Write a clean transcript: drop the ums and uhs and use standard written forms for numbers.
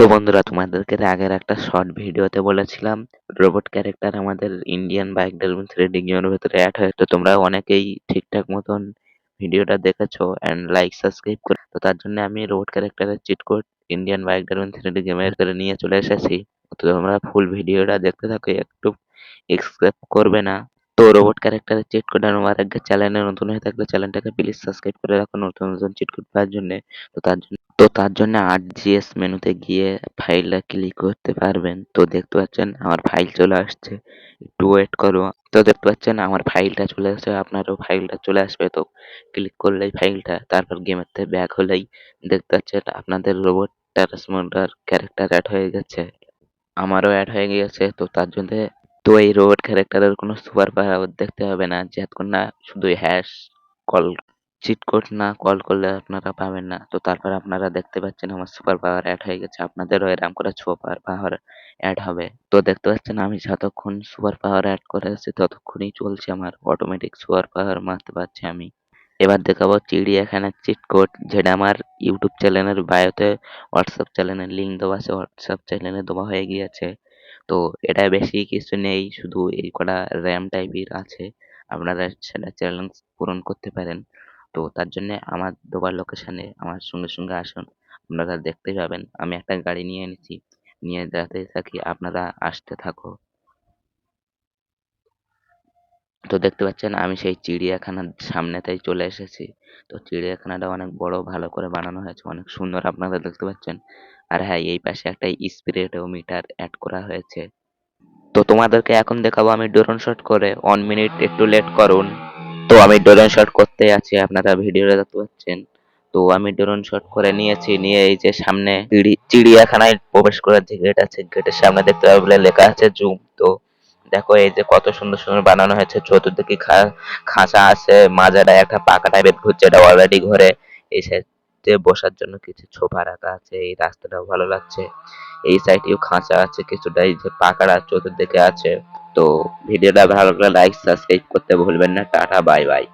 তো বন্ধুরা, তোমাদেরকে আগের একটা শর্ট ভিডিওতে বলেছিলাম রোবট ক্যারেক্টার আমাদের ইন্ডিয়ান বাইক ডেভেলপমেন্ট 3D গেমের ভেতরে অ্যাড হয়। তো তোমরা অনেকেই ঠিকঠাক মতন ভিডিওটা দেখেছো এন্ড লাইক সাবস্ক্রাইব করে, তো তার জন্য আমি রোবট ক্যারেক্টারের cheat code Indian bike development 3D গেমের ভেতরে নিয়ে চলে এসেছি। তো তোমরা ফুল ভিডিওটা দেখতে থাকো, একটু স্কিপ করবে না। তো রোবট ক্যারেক্টারের চিট কোড আমার আগে চ্যানেলে নতুন হয়ে থাকলে চ্যানেলটাকে প্লিজ সাবস্ক্রাইব করে রাখো নতুন নতুন চিট কোড পাওয়ার জন্য। তো তার জন্য ArcGIS মেনুতে গিয়ে ফাইলটা ক্লিক করতে পারবেন। তো দেখতে পাচ্ছেন আমার ফাইল চলে আসছে, একটু ওয়েট করো। তো দেখতে পাচ্ছেন আমার ফাইলটা চলে আসছে, আপনারও ফাইলটা চলে আসবে। তো ক্লিক করলেই ফাইলটা, তারপর গেমের থেকে ব্যাক হলেই দেখতে পাচ্ছেন আপনাদের রোবট ট্রান্সমোডার ক্যারেক্টার অ্যাড হয়ে গেছে, আমারও অ্যাড হয়ে গিয়েছে। তো তার জন্য এই রোবট ক্যারেক্টারের কোনো সুপার পাওয়ার দেখতে হবে না, যতক্ষণ না শুধু হ্যাশ কল চিট কোড না কল করলে আপনারা পাবেন না। তো তারপর আপনারা দেখতে পাচ্ছেন আমার সুপার পাওয়ার অ্যাড হয়ে গেছে, আপনাদেরও এরকম করে সুপার পাওয়ার অ্যাড হবে। তো দেখতে পাচ্ছেন আমি যতক্ষণ সুপার পাওয়ার অ্যাড করে আছি ততক্ষণই চলছে, আমার অটোমেটিক সুপার পাওয়ার মারতে পারছি আমি। এবার দেখাবো চিড়িয়াখানার চিট কোড, যেটা আমার ইউটিউব চ্যানেলের বায়োতে হোয়াটসঅ্যাপ চ্যানেলের লিঙ্ক দেওয়া আছে, হোয়াটসঅ্যাপ চ্যানেলে দেওয়া হয়ে গিয়েছে। তো এটা বেশি কিছু নেই, শুধু এই কটা র্যাম টাইপের আছে, আপনারা সেটা চ্যালেঞ্জ পূরণ করতে পারেন। তো তার জন্য আমার দেওয়ার লোকেশনে আমার সঙ্গে সঙ্গে আসুন, আপনারা দেখতে পাবেন। আমি একটা গাড়ি নিয়ে এনেছি, নিয়ে যেতে থাকি, আপনারা আসতে থাকো। তো দেখতে পাচ্ছেন আমি সেই চিড়িয়াখানার সামনেতেই চলে এসেছি। তো চিড়িয়াখানাটা অনেক বড়, ভালো করে বানানো হয়েছে, অনেক সুন্দর আপনারা দেখতে পাচ্ছেন। আর হ্যাঁ, এই পাশে একটা স্পিরিটোমিটার অ্যাড করা হয়েছে। তো তোমাদেরকে এখন দেখাবো আমি ড্রোন শট করে, 1 মিনিট একটু লেট করুন। তো আমি ড্রোন শট করতে আছি, আপনারা ভিডিওটা দেখতে পাচ্ছেন। তো আমি ড্রোন শট করে নিয়েছি, নিয়ে এই যে সামনে চিড়িয়াখানায় প্রবেশ করার যে গেট আছে, গেটের সামনে দেখতে পাবে লেখা আছে জুম। তো দেখো এই যে কত সুন্দর সুন্দর বানানো হয়েছে, চতুর্দিকে খাঁচা আছে, মাঝাটা একটা পাকা টাইপের ঘুরছে, এটা অলরেডি ঘরে। এই সাইডে বসার জন্য কিছু সোফা রাখা আছে, এই রাস্তাটাও ভালো লাগছে। এই সাইডেও খাঁচা আছে কিছুটা, এই যে পাকাটা চতুর্দিকে আছে। তো ভিডিওটা ভালো লাগলে লাইক সাবস্ক্রাইব করতে ভুলবেন না। Tata, bye bye.